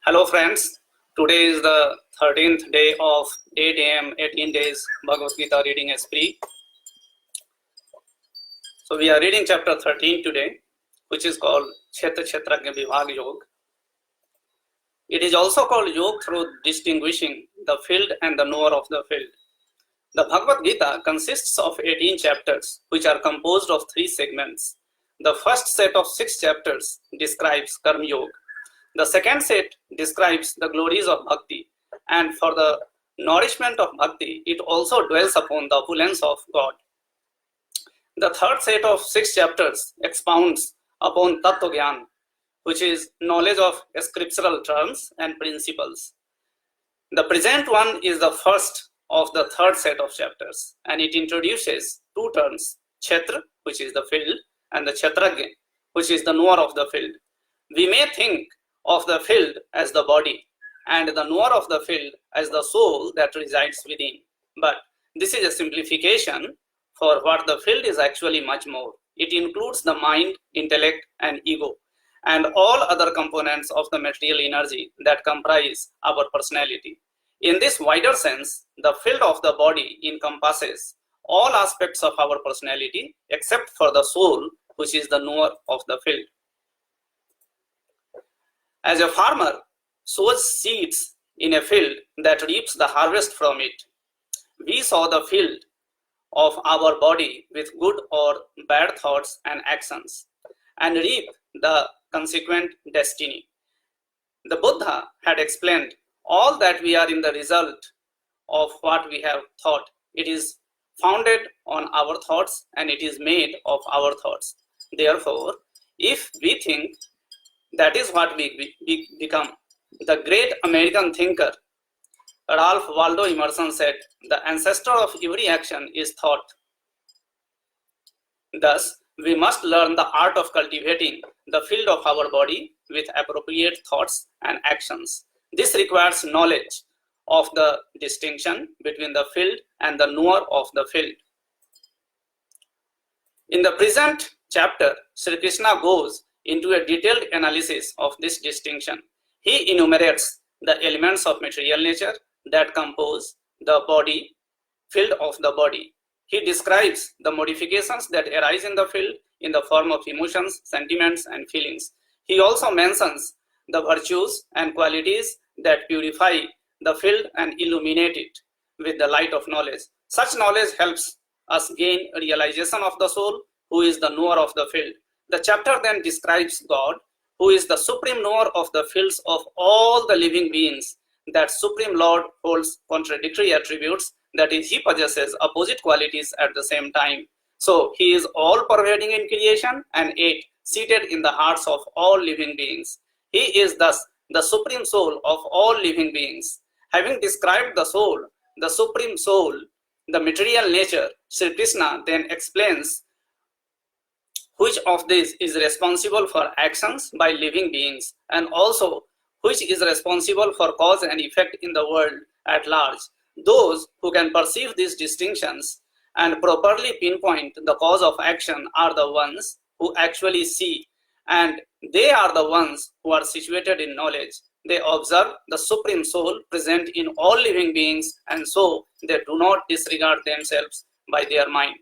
Hello friends, today is the 13th day of 8 a.m. 18 days Bhagavad Gita reading spree. So we are reading chapter 13 today, which is called Kshetra Kshetrajna Vibhag Yoga. It is also called yoga through distinguishing the field and the knower of the field. The Bhagavad Gita consists of 18 chapters, which are composed of 3 segments. The first set of 6 chapters describes Karma Yoga. The second set describes the glories of bhakti, and for the nourishment of bhakti, it also dwells upon the opulence of God. The third set of 6 chapters expounds upon Tattva Gyan, which is knowledge of scriptural terms and principles. The present one is the first of the third set of chapters, and it introduces 2 terms, Kshetra, which is the field, and the Kshetrajna, which is the knower of the field. We may think of the field as the body and the knower of the field as the soul that resides within. But this is a simplification, for what the field is actually much more. It includes the mind, intellect, and ego, and all other components of the material energy that comprise our personality. In this wider sense, the field of the body encompasses all aspects of our personality except for the soul, which is the knower of the field. As a farmer sows seeds in a field that reaps the harvest from it, we sow the field of our body with good or bad thoughts and actions, and reap the consequent destiny. The Buddha had explained all that we are in the result of what we have thought. It is founded on our thoughts and it is made of our thoughts. Therefore, if we think, that is what we become. The great American thinker Ralph Waldo Emerson said, "The ancestor of every action is thought." Thus, we must learn the art of cultivating the field of our body with appropriate thoughts and actions. This requires knowledge of the distinction between the field and the knower of the field. In the present chapter, Sri Krishna goes into a detailed analysis of this distinction. He enumerates the elements of material nature that compose the body, field of the body. He describes the modifications that arise in the field in the form of emotions, sentiments, and feelings. He also mentions the virtues and qualities that purify the field and illuminate it with the light of knowledge. Such knowledge helps us gain realization of the soul, who is the knower of the field. The chapter then describes God, who is the supreme knower of the fields of all the living beings. That supreme Lord holds contradictory attributes, that is, he possesses opposite qualities at the same time. So he is all pervading in creation and yet seated in the hearts of all living beings. He is thus the supreme soul of all living beings. Having described the soul, the supreme soul, the material nature, Sri Krishna then explains which of these is responsible for actions by living beings, and also which is responsible for cause and effect in the world at large. Those who can perceive these distinctions and properly pinpoint the cause of action are the ones who actually see, and they are the ones who are situated in knowledge. They observe the supreme soul present in all living beings, and so they do not disregard themselves by their mind.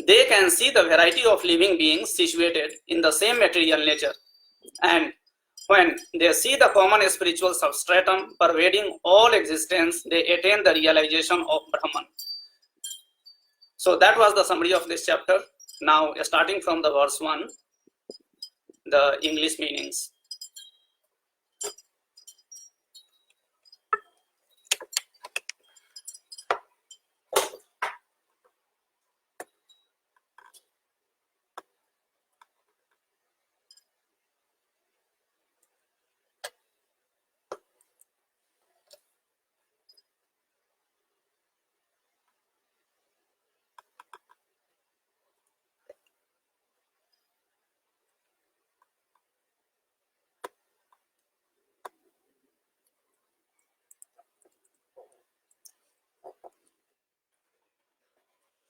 They can see the variety of living beings situated in the same material nature, and when they see the common spiritual substratum pervading all existence, they attain the realization of Brahman. So that was the summary of this chapter. Now, starting from the verse 1, the English meanings.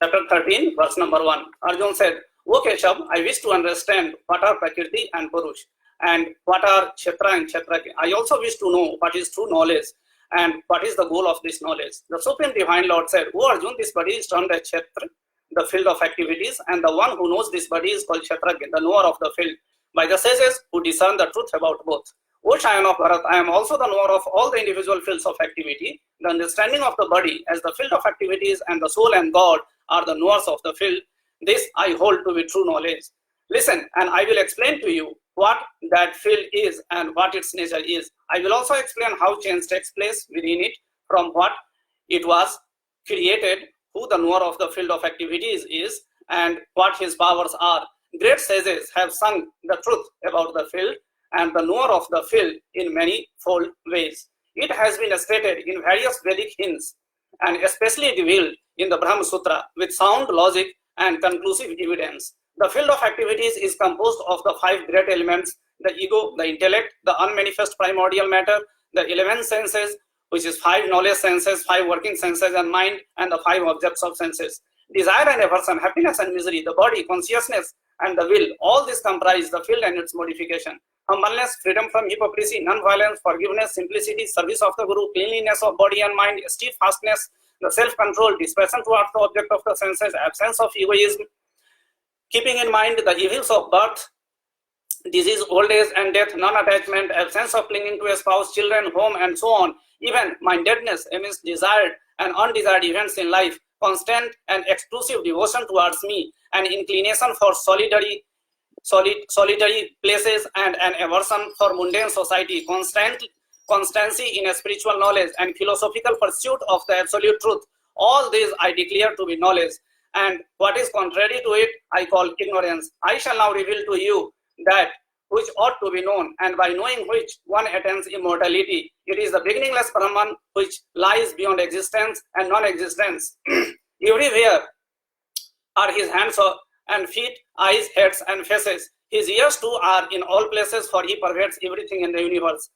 Chapter 13, verse number 1. Arjun said, "O Keshav, I wish to understand what are Prakriti and Purush. and what are Kshetra and Kshetra. I also wish to know what is true knowledge and what is the goal of this knowledge. The Supreme Divine Lord said, "O Arjun, this body is termed as Kshetra, the field of activities, and the one who knows this body is called Kshetra, the knower of the field, by the sages who discern the truth about both. O Shayan of Bharat, I am also the knower of all the individual fields of activity. The understanding of the body as the field of activities and the soul and God are the knowers of the field. This I hold to be true knowledge. Listen, and I will explain to you what that field is and what its nature is. I will also explain how change takes place within it from what it was created, who the knower of the field of activities is, and what his powers are. Great sages have sung the truth about the field and the knower of the field in many-fold ways. It has been stated in various Vedic hymns and especially revealed in the Brahma Sutra with sound logic and conclusive evidence. The field of activities is composed of the 5 great elements: the ego, the intellect, the unmanifest primordial matter, the 11 senses, which is 5 knowledge senses, 5 working senses and mind, and the 5 objects of senses. Desire and aversion, happiness and misery, the body, consciousness, and the will, all this comprise the field and its modification. Humbleness, freedom from hypocrisy, non-violence, forgiveness, simplicity, service of the Guru, cleanliness of body and mind, steadfastness, the self-control, dispersion towards the object of the senses, absence of egoism, keeping in mind the evils of birth, disease, old age and death, non-attachment, absence of clinging to a spouse, children, home, and so on, even mindedness amidst desired and undesired events in life, constant and exclusive devotion towards me, an inclination for solitary places and an aversion for mundane society, constancy in a spiritual knowledge and philosophical pursuit of the absolute truth. All these I declare to be knowledge, and what is contrary to it I call ignorance. I shall now reveal to you that which ought to be known, and by knowing which one attains immortality. It is the beginningless Brahman which lies beyond existence and non-existence. Everywhere are his hands and feet, eyes, heads, and faces. His ears too are in all places, for he pervades everything in the universe.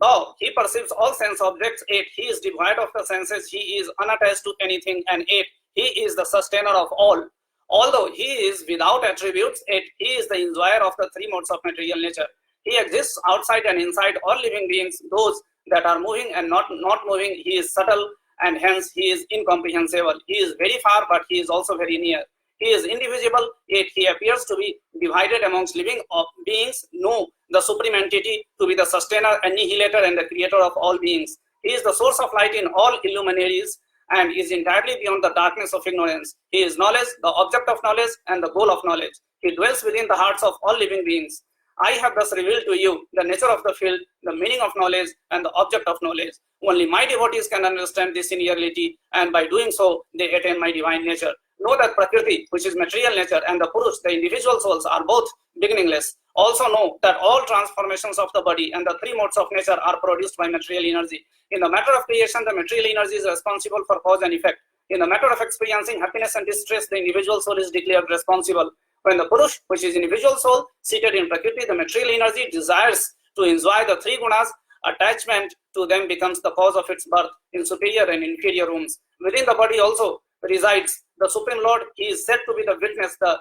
Though he perceives all sense objects, 8, he is devoid of the senses, he is unattached to anything, and 8, he is the sustainer of all. Although he is without attributes, 8, he is the enjoyer of the 3 modes of material nature. He exists outside and inside all living beings, those that are moving and not moving. He is subtle, and hence he is incomprehensible. He is very far, but he is also very near. He is indivisible, yet he appears to be divided amongst living beings. Know the supreme entity to be the sustainer, annihilator, and the creator of all beings. He is the source of light in all illuminaries and is entirely beyond the darkness of ignorance. He is knowledge, the object of knowledge, and the goal of knowledge. He dwells within the hearts of all living beings. I have thus revealed to you the nature of the field, the meaning of knowledge, and the object of knowledge. Only my devotees can understand this in reality, and by doing so, they attain my divine nature. Know that Prakriti, which is material nature, and the Purush, the individual souls, are both beginningless. Also know that all transformations of the body and the 3 modes of nature are produced by material energy. In the matter of creation, the material energy is responsible for cause and effect. In the matter of experiencing happiness and distress, the individual soul is declared responsible. When the Purush, which is individual soul, seated in Prakriti, the material energy, desires to enjoy the 3 gunas, attachment to them becomes the cause of its birth in superior and inferior rooms. Within the body also resides the Supreme Lord. He is said to be the witness, the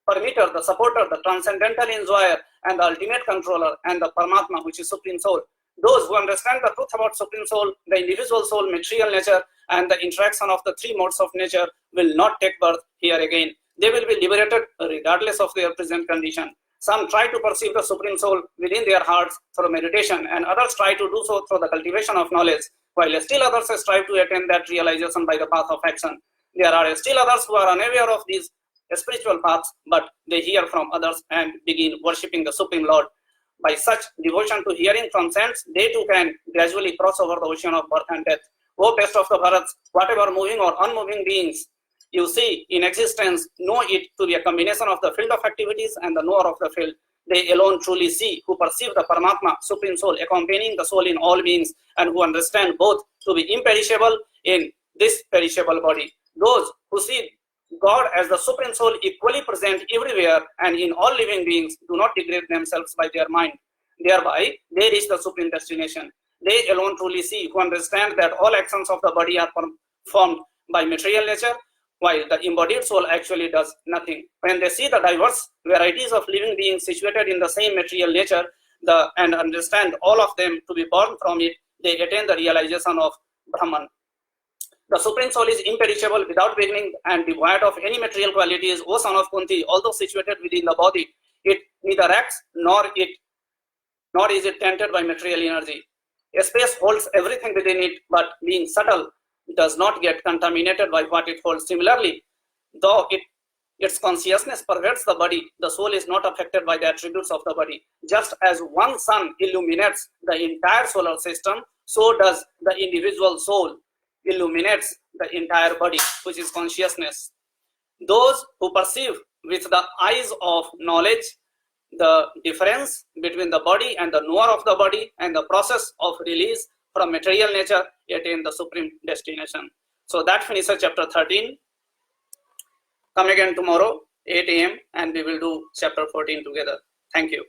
permitter, the supporter, the transcendental enjoyer, and the ultimate controller, and the Paramatma, which is Supreme Soul. Those who understand the truth about Supreme Soul, the individual soul, material nature, and the interaction of the 3 modes of nature will not take birth here again. They will be liberated regardless of their present condition. Some try to perceive the Supreme Soul within their hearts through meditation, and others try to do so through the cultivation of knowledge, while still others strive to attain that realization by the path of action. There are still others who are unaware of these spiritual paths, but they hear from others and begin worshipping the Supreme Lord. By such devotion to hearing from saints, they too can gradually cross over the ocean of birth and death. O best of the Bharats, whatever moving or unmoving beings you see in existence, know it to be a combination of the field of activities and the knower of the field. They alone truly see, who perceive the Paramatma, Supreme Soul, accompanying the soul in all beings, and who understand both to be imperishable in this perishable body. Those who see God as the Supreme Soul equally present everywhere and in all living beings do not degrade themselves by their mind. Thereby, they reach the supreme destination. They alone truly see, who understand that all actions of the body are performed by material nature, while the embodied soul actually does nothing. When they see the diverse varieties of living beings situated in the same material nature and understand all of them to be born from it, they attain the realization of Brahman. The Supreme Soul is imperishable, without beginning, and devoid of any material qualities. O son of Kunti, although situated within the body, it neither acts nor is it tainted by material energy. A space holds everything within it, but being subtle, does not get contaminated by what it holds. Similarly, though its consciousness pervades the body, the soul is not affected by the attributes of the body. Just as one sun illuminates the entire solar system, so does the individual soul illuminates the entire body, which is consciousness. Those who perceive with the eyes of knowledge the difference between the body and the knower of the body and the process of release from material nature attain the supreme destination. So that finishes chapter 13. Come again tomorrow, 8 a.m. and we will do chapter 14 together. Thank you.